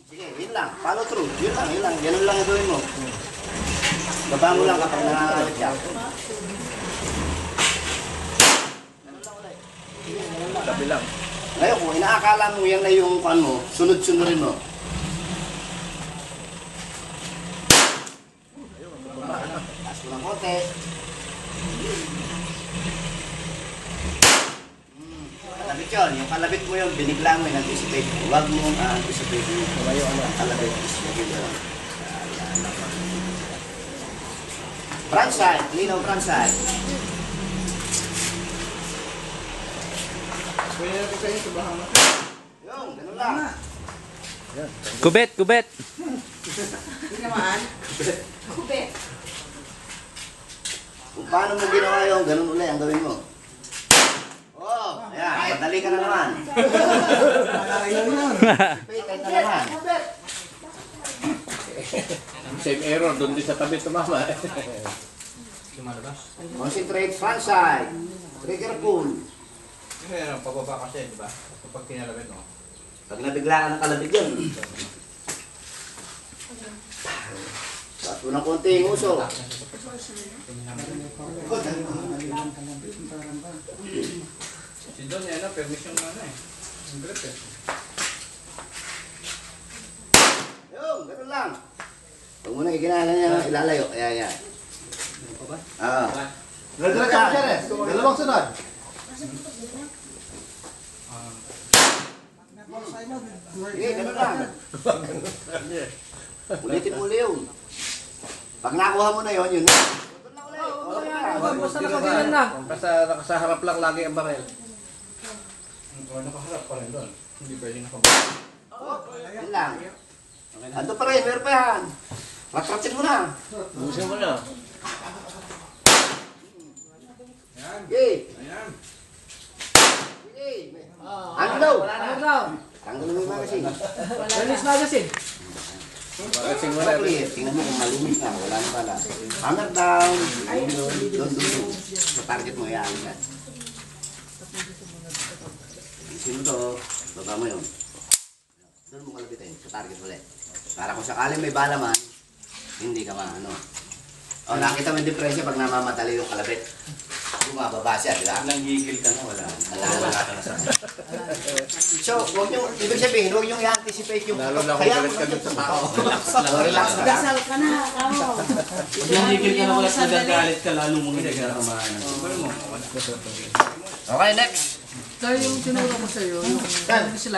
Sige, yun lang. Follow through. Yun lang, yun lang. Ganun lang yung gawin mo. Baba mo lang kapag nangangalit ka. Ganun lang ulit. Sabi lang. Ngayon, kung inaakala mo yan na yung kuan mo, sunod-sunodin mo. Taas mo ng konti. Kalabit yun. Yung kalabit mo yun, binigla mo yung anticipate. Huwag mong anticipate. Tumayo ano. Ang kalabit is magiging. Front side. Linaw front side. Pwede na po kayo sa bahama. Yung, ganun lang. Kubet, kubet. Hindi naman. Kubet. Kung paano mo ginawa yung ganun ulit ang gawin mo. Oh, ayan, madali ka na naman. Ayaw yun. Kahit na naman. Same error, doon din sa tabi tumama. Concentrate front side. Trigger pull. Yung pababa kasi, di ba? Kapag kinalabit mo. Pag nabigla ka ng kalabit yun. Taas mo ng konti yung uso. Si Don, yan na, permission na ano eh. Ang grip eh. Yung, ganun lang. Huwag mo nang iginala niya, ilalayo. Ayan, ayan. Oo. Diretso mo siya rin. Dalawang sunod. Sige, ganun lang. Ulitin mo ulit yun. Pag nakuha mo na yun, yun na. Ganun lang ulit. Oo, Basta nakaganyan lang. Basta nakasaharap lang lagi ang barel. Nakaharap pa rin doon. Hindi pwede nakababa. Yan lang. Ando pa rin, meron pa yan. Ratratin mo na. Busin mo na. Ayan. Sige. Ayan. Sige. Ano daw? Ano daw? Tanggal mo yung magazine. Release magazine. Pagkasing mo na. Clear. Tingnan mo kung malinis na. Wala na pala. Hammer down. Doon. Sa target mo yan. Isin mo to. Baba mo yun. Doon mo kalabitin. Sa target ulit. Para kung sakaling may bala man, hindi ka maano. O, nakita mo yung depresya pag namamatali yung kalabit. Bumababa siya, di ba? Lang gigil ka na, wala. Wala ka na sa. So, huwag nyo, ibig sabihin, huwag nyo i-anticipate yung... Lalo lang kung galit ka dun sa tao. Relax lang. Dasal ka na, kamo. Pag nanggigil ka na wala sa nagagalit ka, lalo mong hindi ka nakamaan. Okay, next. Tayo yung tinuro ko sa'yo, yung sila.